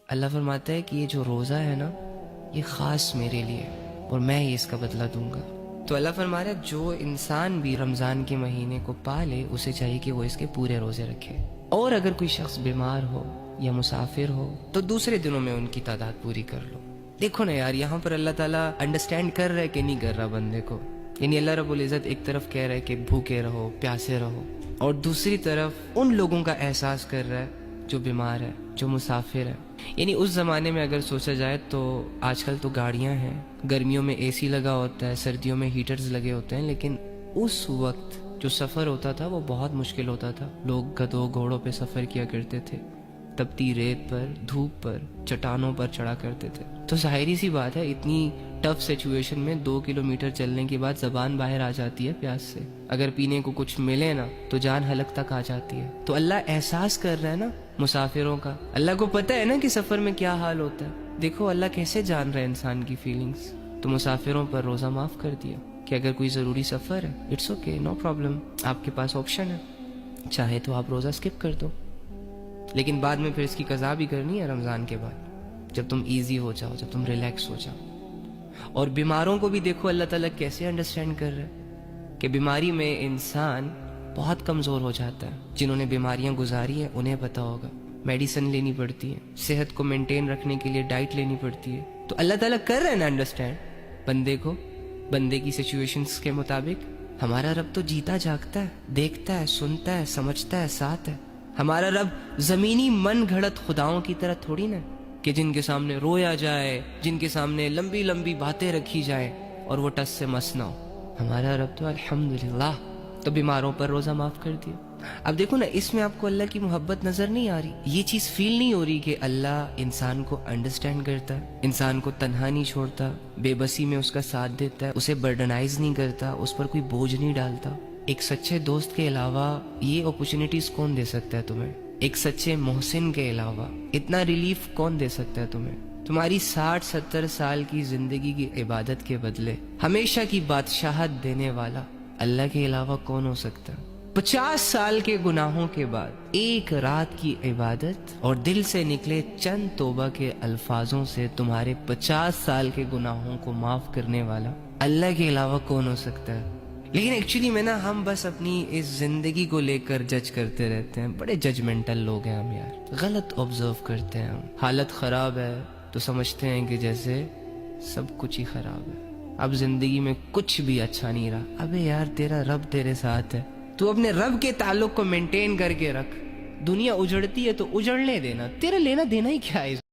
اللہ فرماتا ہے کہ یہ جو روزہ ہے نا یہ خاص میرے لیے اور میں ہی اس کا بدلہ دوں گا. تو اللہ فرما رہا ہے جو انسان بھی رمضان کے مہینے کو پالے اسے چاہیے کہ وہ اس کے پورے روزے رکھے. اور اگر کوئی شخص بیمار ہو یا مسافر ہو تو دوسرے دنوں میں ان کی تعداد پوری کر لو. دیکھو نا یار، یہاں پر اللہ تعالیٰ انڈرسٹینڈ کر رہا ہے کہ نہیں کر رہا بندے کو. یعنی اللہ رب العزت ایک طرف کہہ رہا ہے کہ بھوکے رہو، پیاسے رہو، اور دوسری طرف ان لوگوں کا احساس کر رہا ہے جو بیمار ہے، جو مسافر ہے. یعنی اس زمانے میں اگر سوچا جائے تو آج کل تو گاڑیاں ہیں، گرمیوں میں اے سی لگا ہوتا ہے، سردیوں میں ہیٹرز لگے ہوتے ہیں، لیکن اس وقت جو سفر ہوتا تھا وہ بہت مشکل ہوتا تھا. لوگ گدھوں گھوڑوں پہ سفر کیا کرتے تھے، تپتی ریت پر، دھوپ پر، چٹانوں پر چڑھا کرتے تھے. تو ظاہری سی بات ہے اتنی ٹف سچویشن میں 2 کلومیٹر چلنے کے بعد زبان باہر آ جاتی ہے پیاس سے. اگر پینے کو کچھ ملے نا تو جان حلق تک آ جاتی ہے. تو اللہ احساس کر رہا ہے نا مسافروں کا. اللہ کو پتہ ہے نا کہ سفر میں کیا حال ہوتا ہے. دیکھو اللہ کیسے جان رہا ہے انسان کی فیلنگز. تو مسافروں پر روزہ معاف کر دیا کہ اگر کوئی ضروری سفر ہے اٹس اوکے، نو پرابلم، آپ کے پاس آپشن ہے، چاہے تو آپ روزہ اسکپ کر دو. لیکن بعد میں پھر اس کی قضا بھی کرنی ہے رمضان کے بعد، جب تم ایزی ہو جاؤ، جب تم ریلیکس ہو جاؤ. اور بیماروں کو بھی دیکھو اللہ تعالیٰ کیسے انڈرسٹینڈ کر رہا ہے کہ بیماری میں انسان بہت کمزور ہو جاتا ہے. جنہوں نے بیماریاں گزاری ہیں انہیں پتا ہوگا، میڈیسن لینی پڑتی ہے، صحت کو مینٹین رکھنے کے لیے ڈائٹ لینی پڑتی ہے. تو اللہ تعالیٰ کر رہا ہے نا انڈرسٹینڈ بندے کو، بندے کی سچویشنز کے مطابق. ہمارا رب تو جیتا جاگتا ہے، دیکھتا ہے، سنتا ہے، سمجھتا ہے، ساتھ ہے. ہمارا رب زمینی من گھڑت خداؤں کی طرح تھوڑی نا کہ جن کے سامنے رویا جائے، جن کے سامنے لمبی لمبی باتیں رکھی جائیں اور وہ ٹس سے مس نہ ہو. ہمارا رب تو الحمدللہ تو بیماروں پر روزہ معاف کر دیا. اب دیکھو نا اس میں آپ کو اللہ کی محبت نظر نہیں آ رہی، یہ چیز فیل نہیں ہو رہی کہ اللہ انسان کو انڈرسٹینڈ کرتا ہے، انسان کو تنہا نہیں چھوڑتا، بے بسی میں اس کا ساتھ دیتا ہے، اسے برڈنائز نہیں کرتا، اس پر کوئی بوجھ نہیں ڈالتا. ایک سچے دوست کے علاوہ یہ اپرچونٹیز کون دے سکتا ہے تمہیں؟ ایک سچے محسن کے علاوہ اتنا ریلیف کون دے سکتا ہے تمہیں؟ تمہاری 60-70 سال کی زندگی کی عبادت کے بدلے ہمیشہ کی بادشاہت دینے والا اللہ کے علاوہ کون ہو سکتا ہے؟ 50 سال کے گناہوں کے بعد ایک رات کی عبادت اور دل سے نکلے چند توبہ کے الفاظوں سے تمہارے 50 سال کے گناہوں کو معاف کرنے والا اللہ کے علاوہ کون ہو سکتا ہے؟ لیکن ایکچولی میں نا ہم بس اپنی اس زندگی کو لے کر جج کرتے رہتے ہیں. بڑے ججمنٹل لوگ ہیں ہم یار، غلط آبزرو کرتے ہیں ہم. حالت خراب ہے تو سمجھتے ہیں کہ جیسے سب کچھ ہی خراب ہے، اب زندگی میں کچھ بھی اچھا نہیں رہا. ابے یار تیرا رب تیرے ساتھ ہے، تو اپنے رب کے تعلق کو مینٹین کر کے رکھ. دنیا اجڑتی ہے تو اجڑنے دینا، تیرا لینا دینا ہی کیا ہے؟